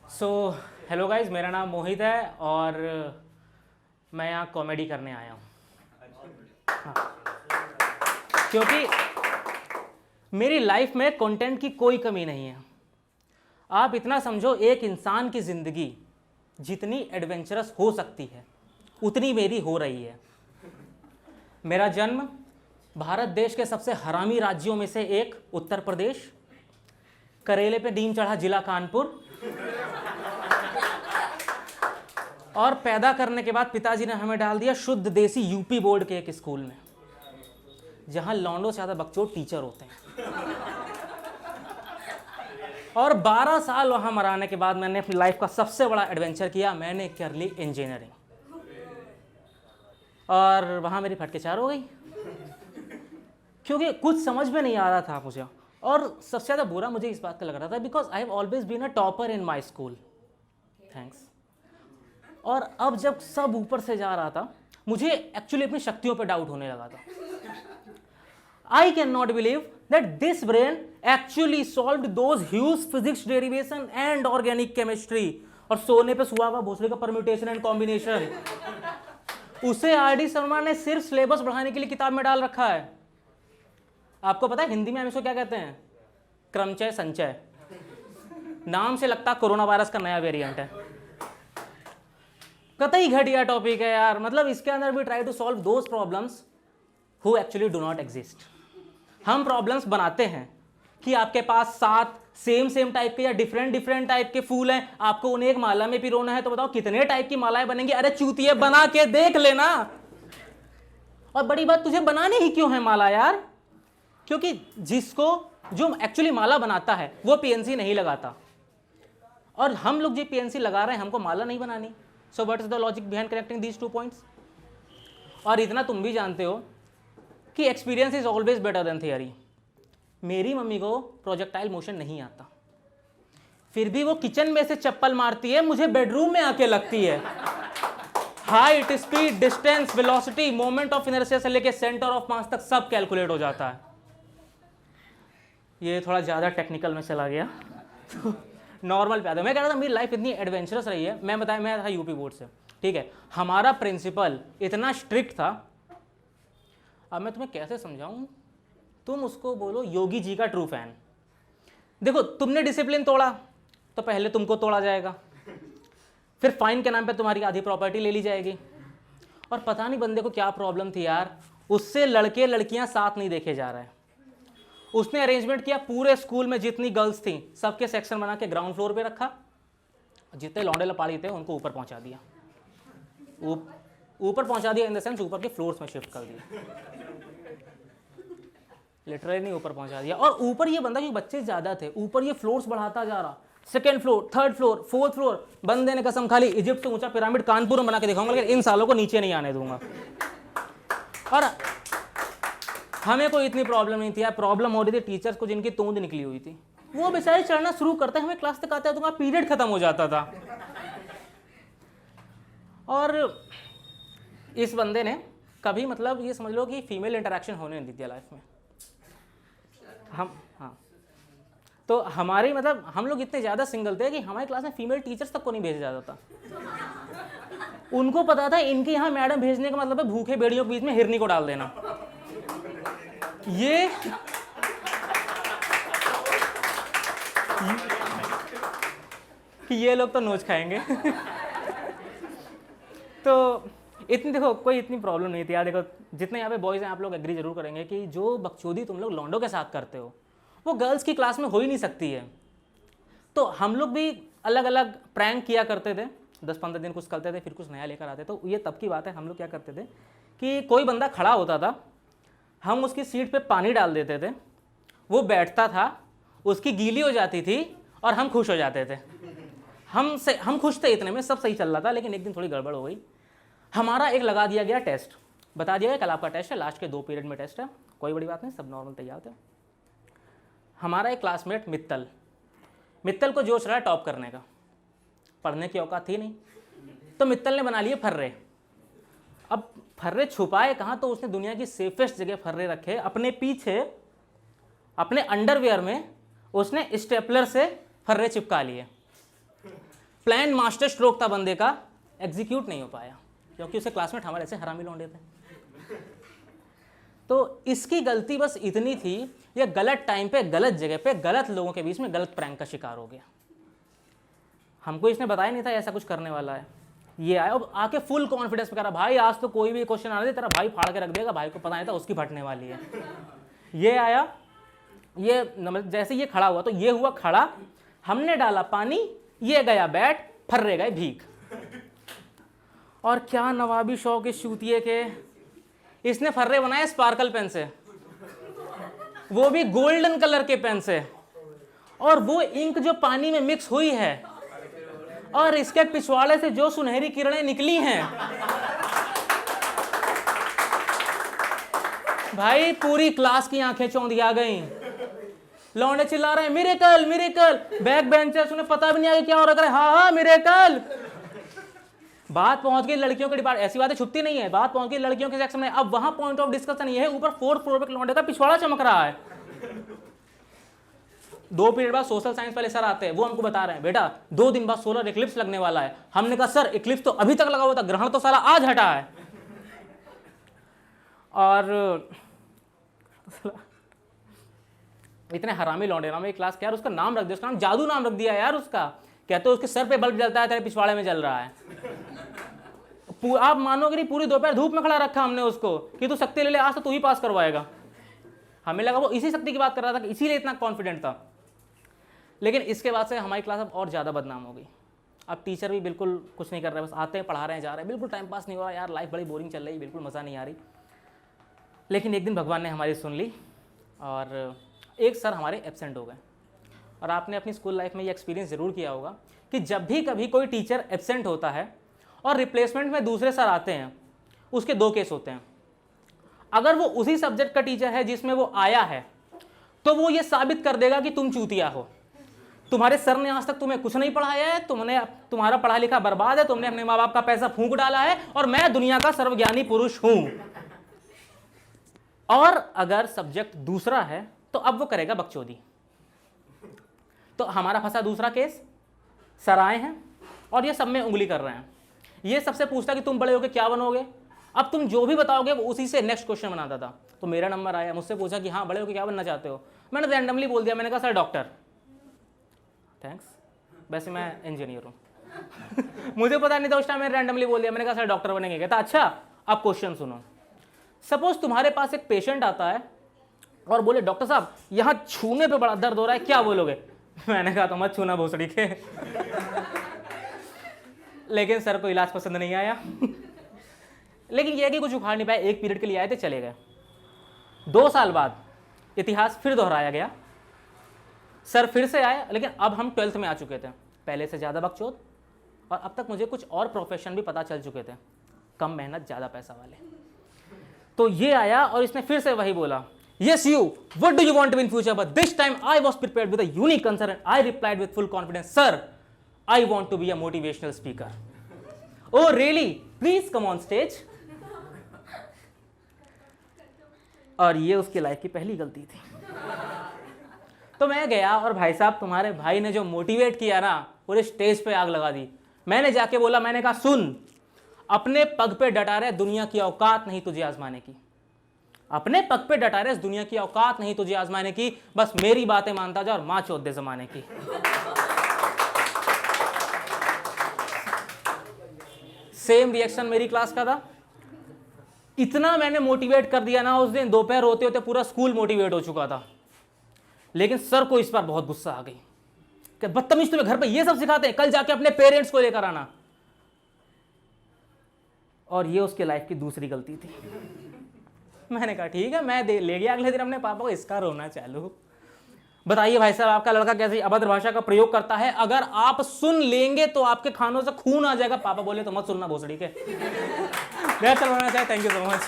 So hello guys, मेरा नाम मोहित है और मैं यहाँ कॉमेडी करने आया हूँ। हाँ, क्योंकि मेरी लाइफ में कंटेंट की कोई कमी नहीं है। आप इतना समझो, एक इंसान की ज़िंदगी जितनी एडवेंचरस हो सकती है उतनी मेरी हो रही है। मेरा जन्म भारत देश के सबसे हरामी राज्यों में से एक उत्तर प्रदेश, करेले पे नीम चढ़ा जिला कानपुर, और पैदा करने के बाद पिताजी ने हमें डाल दिया शुद्ध देसी यूपी बोर्ड के एक स्कूल में, जहां लौंडों से ज़्यादा बकचोद टीचर होते हैं। और 12 साल वहां मराने के बाद मैंने अपनी लाइफ का सबसे बड़ा एडवेंचर किया। मैंने कर ली इंजीनियरिंग और वहां मेरी फटके चार हो गई, क्योंकि कुछ समझ में नहीं आ रहा था मुझे। और सबसे ज़्यादा बुरा मुझे इस बात का लग रहा था because I have always been a topper in my school. Thanks. और अब जब सब ऊपर से जा रहा था, मुझे एक्चुअली अपनी शक्तियों पर डाउट होने लगा था। I can not believe that this brain actually solved those huge physics derivation and organic chemistry. और सोने पे सुहागा भोसले का परम्यूटेशन एंड कॉम्बिनेशन, उसे आर.डी. शर्मा ने सिर्फ सिलेबस बढ़ाने के लिए किताब में डाल रखा है। आपको पता है हिंदी में हम इसको क्या कहते हैं? क्रमचय संचय। नाम से लगता कोरोना वायरस का नया वेरिएंट है। कतई घटिया टॉपिक है यार। मतलब इसके अंदर भी try to solve those problems who actually do not exist. हम प्रॉब्लम्स बनाते हैं कि आपके पास 7 सेम टाइप के या डिफरेंट टाइप के फूल हैं, आपको उन्हें एक माला में पिरोना है, तो बताओ कितने टाइप की मालाएं बनेंगी? अरे चूतिए, बना के देख लेना। और बड़ी बात, तुझे बनानी ही क्यों है माला यार? क्योंकि जो एक्चुअली माला बनाता है वो पीएनसी नहीं लगाता, और हम लोग जो पीएनसी लगा रहे हैं, हमको माला नहीं बनानी। So what is the logic behind connecting these 2 points? और इतना तुम भी जानते हो कि experience is always better than theory. मेरी मम्मी को प्रोजेक्टाइल मोशन नहीं आता, फिर भी वो किचन में से चप्पल मारती है, मुझे बेडरूम में आके लगती है। Height, speed, distance, velocity, moment of inertia से लेके सेंटर ऑफ मास तक सब कैलकुलेट हो जाता है। ये थोड़ा ज़्यादा टेक्निकल में चला गया, तो नॉर्मल पे आता है। मैं कह रहा था मेरी लाइफ इतनी एडवेंचरस रही है। मैं था यूपी बोर्ड से, ठीक है। हमारा प्रिंसिपल इतना स्ट्रिक्ट था, अब मैं तुम्हें कैसे समझाऊं? तुम उसको बोलो योगी जी का ट्रू फैन। देखो, तुमने डिसिप्लिन तोड़ा तो पहले तुमको तोड़ा जाएगा, फिर फाइन के नाम पे तुम्हारी आधी प्रॉपर्टी ले ली जाएगी। और पता नहीं बंदे को क्या प्रॉब्लम थी यार, उससे लड़के लड़कियां साथ नहीं देखे जा रहे हैं। उसने अरेंजमेंट किया, पूरे स्कूल में जितनी गर्ल्स थी सबके सेक्शन बना के ग्राउंड फ्लोर पे रखा, जितने लौंडे लपाड़ी थे उनको ऊपर पहुंचा दिया। ऊपर पहुंचा दिया इन द सेंस ऊपर के फ्लोर्स में शिफ्ट कर दिया, लिटरली नहीं, ऊपर पहुंचा दिया। और ऊपर ये बंदा, क्योंकि बच्चे ज्यादा थे, ऊपर ये फ्लोर्स बढ़ाता जा रहा। 2nd floor, 3rd floor, 4th floor. बंदे ने कसम खाली, इजिप्ट से ऊंचा पिरामिड कानपुर में बना के दिखाऊंगा, लेकिन इन सालों को नीचे नहीं आने दूंगा। और हमें कोई इतनी प्रॉब्लम नहीं थी यार, प्रॉब्लम हो रही थी टीचर्स को जिनकी तोंद निकली हुई थी। वो बेचारे चढ़ना शुरू करते, हमें क्लास तक आते तो पीरियड खत्म हो जाता था। और इस बंदे ने कभी, मतलब ये समझ लो कि फीमेल इंटरेक्शन होने नहीं दी लाइफ में। हाँ, तो हमारी, मतलब हम लोग इतने ज़्यादा सिंगल थे कि हमारी क्लास में फीमेल टीचर्स तक को नहीं भेजा जाता था। उनको पता था इनके यहाँ मैडम भेजने का मतलब है भूखे बेड़ियों के बीच में हिरनी को डाल देना। ये कि ये लोग तो नोच खाएंगे। तो इतनी, देखो कोई इतनी प्रॉब्लम नहीं थी यार। देखो जितने यहाँ पे बॉयज़ हैं, आप लोग एग्री जरूर करेंगे कि जो बकचोदी तुम लोग लौंडों के साथ करते हो वो गर्ल्स की क्लास में हो ही नहीं सकती है। तो हम लोग भी अलग अलग प्रैंक किया करते थे, 10-15 दिन कुछ करते थे, फिर कुछ नया लेकर आते। तो ये तब की बात है, हम लोग क्या करते थे कि कोई बंदा खड़ा होता था, हम उसकी सीट पे पानी डाल देते थे, वो बैठता था, उसकी गीली हो जाती थी और हम खुश हो जाते थे। हम खुश थे, इतने में सब सही चल रहा था। लेकिन एक दिन थोड़ी गड़बड़ हो गई। हमारा एक लगा दिया गया टेस्ट, बता दिया गया कल आपका टेस्ट है, लास्ट के 2 पीरियड में टेस्ट है, कोई बड़ी बात नहीं, सब नॉर्मल तैयार थे। हमारा एक क्लासमेट मित्तल को जोश रहा टॉप करने का, पढ़ने की औकात थी नहीं, तो मित्तल ने बना लिए फर्रे। अब फर्रे छुपाए कहाँ, तो उसने दुनिया की सेफेस्ट जगह फर्रे रखे अपने पीछे, अपने अंडरवियर में। उसने स्टेपलर से फर्रे चिपका लिए। प्लान मास्टर स्ट्रोक था बंदे का, एग्जीक्यूट नहीं हो पाया क्योंकि उसे क्लासमेट हमारे ऐसे हरामी लौंडे थे। तो इसकी गलती बस इतनी थी, ये गलत टाइम पे गलत जगह पे गलत लोगों के बीच में गलत प्रैंक का शिकार हो गया। हमको इसने बताया नहीं था ऐसा कुछ करने वाला है। ये आया और आके फुल कॉन्फिडेंस में कह रहा भाई आज तो कोई भी क्वेश्चन आने दे, तेरा भाई फाड़ के रख देगा, भाई को पता नहीं था उसकी फटने वाली है। ये आया, ये जैसे ये खड़ा हुआ तो ये हुआ खड़ा, हमने डाला पानी, ये गया बैठ, फर्रे गए भीग। और क्या नवाबी शौक इस चूतिए के, इसने फर्रे बनाए स्पार्कल पेन से, वो भी गोल्डन कलर के पेन से, और वो इंक जो पानी में मिक्स हुई है और इसके पिछवाड़े से जो सुनहरी किरणें निकली हैं, भाई पूरी क्लास की आंखें चौंधिया गई। लौंडे चिल्ला रहे हैं मिरेकल मिरेकल, बैक बेंचर्स उन्हें पता भी नहीं आया क्या हो रहा है, हाँ मिरेकल। बात पहुंच गई लड़कियों के डिपार्टमेंट, ऐसी बातें छुपती नहीं है, बात पहुंच गई लड़कियों के सेक्शन में। अब वहां पॉइंट ऑफ डिस्कशन ये है, ऊपर 4th फ्लोर पे लौंडे का पिछवाड़ा चमक रहा है। 2 पीरियड बाद सोशल साइंस वाले सर आते हैं, वो हमको बता रहे हैं बेटा 2 दिन बाद सोलर इक्लिप्स लगने वाला है। हमने कहा सर इक्लिप्स तो अभी तक लगा हुआ था, ग्रहण तो साला आज हटा है। और इतने हरामी लौंडे ना मेरी क्लास के यार, उसका नाम रख दिया, उसका नाम जादू नाम रख दिया यार उसका। कहते हो उसके सर पे बल्ब जलता है, तेरे पिछवाड़े में जल रहा है। आप मानोगे नहीं, पूरी दोपहर धूप में खड़ा रखा हमने उसको कि तू शक्ति ले ले, आज तो तू ही पास करवाएगा। हमें लगा वो इसी शक्ति की बात कर रहा था, इसीलिए इतना कॉन्फिडेंट था। लेकिन इसके बाद से हमारी क्लास अब और ज़्यादा बदनाम हो गई। अब टीचर भी बिल्कुल कुछ नहीं कर रहे, बस आते हैं पढ़ा रहे हैं जा रहे हैं, बिल्कुल टाइम पास नहीं हो रहा यार, लाइफ बड़ी बोरिंग चल रही, बिल्कुल मज़ा नहीं आ रही। लेकिन एक दिन भगवान ने हमारी सुन ली और एक सर हमारे एब्सेंट हो गए। और आपने अपनी स्कूल लाइफ में ये एक्सपीरियंस ज़रूर किया होगा कि जब भी कभी कोई टीचर एब्सेंट होता है और रिप्लेसमेंट में दूसरे सर आते हैं, उसके 2 केस होते हैं। अगर वो उसी सब्जेक्ट का टीचर है जिसमें वो आया है, तो वो ये साबित कर देगा कि तुम चूतिया हो, तुम्हारे सर ने आज तक तुम्हें कुछ नहीं पढ़ाया है, तुम्हारा पढ़ा लिखा बर्बाद है, तुमने अपने माँ बाप का पैसा फूंक डाला है और मैं दुनिया का सर्वज्ञानी पुरुष हूं। और अगर सब्जेक्ट दूसरा है तो अब वो करेगा बकचोदी। तो हमारा फंसा दूसरा केस, सर आए हैं और ये सब में उंगली कर रहे हैं। ये सबसे पूछता कि तुम बड़े होके क्या बनोगे, अब तुम जो भी बताओगे वो उसी से नेक्स्ट क्वेश्चन बनाता था। तो मेरा नंबर आया, मुझसे पूछा कि हाँ बड़े होके क्या बनना चाहते हो। मैंने रैंडमली बोल दिया, मैंने कहा सर डॉक्टर। थैंक्स, वैसे मैं इंजीनियर हूँ। मुझे पता नहीं था उस टाइम, मैंने रैंडमली बोल दिया, मैंने कहा सर डॉक्टर बनेंगे। कहता अच्छा अब क्वेश्चन सुनो, सपोज तुम्हारे पास एक पेशेंट आता है और बोले डॉक्टर साहब यहाँ छूने पे बड़ा दर्द हो रहा है, क्या बोलोगे। मैंने कहा तो मत छूना भोसड़ी के। लेकिन सर को इलाज पसंद नहीं आया। लेकिन यह कि कुछ उखाड़ नहीं पाए, एक पीरियड के लिए आए थे चले गए। 2 साल बाद इतिहास फिर दोहराया गया, सर फिर से आए, लेकिन अब हम 12th में आ चुके थे, पहले से ज़्यादा बकचोद, और अब तक मुझे कुछ और प्रोफेशन भी पता चल चुके थे, कम मेहनत ज़्यादा पैसा वाले। तो ये आया और इसने फिर से वही बोला, yes you, what do you want to be in future? But this time I was prepared with a unique answer and I replied with full confidence, sir, I want to be a motivational speaker. Oh really? Please come on stage. और ये उसकी life की पहली गलती थी। तो मैं गया और भाई साहब तुम्हारे भाई ने जो मोटिवेट किया ना, पूरे स्टेज पे आग लगा दी। मैंने जाके बोला, मैंने कहा सुन, अपने पग पे डटा रहे, दुनिया की औकात नहीं तुझे आजमाने की। अपने पग पे डटा रहे, दुनिया की औकात नहीं तुझे आजमाने की, बस मेरी बातें मानता जा और माँ चोद दे जमाने की। सेम रिएक्शन मेरी क्लास का था। इतना मैंने मोटिवेट कर दिया ना, उस दिन दोपहर होते होते पूरा स्कूल मोटिवेट हो चुका था। लेकिन सर को इस बार बहुत गुस्सा आ गई कि बदतमीज, तुम्हें घर पे ये सब सिखाते हैं, कल जाके अपने पेरेंट्स को लेकर आना। और ये उसके लाइफ की दूसरी गलती थी। मैंने कहा ठीक है, मैं ले गया अगले दिन अपने पापा को, इसका रोना चालू। बताइए भाई साहब, आपका लड़का कैसे अभद्र भाषा का प्रयोग करता है, अगर आप सुन लेंगे तो आपके खानों से खून आ जाएगा। पापा बोले तो मत सुनना भोसड़ी के। Thank you so much.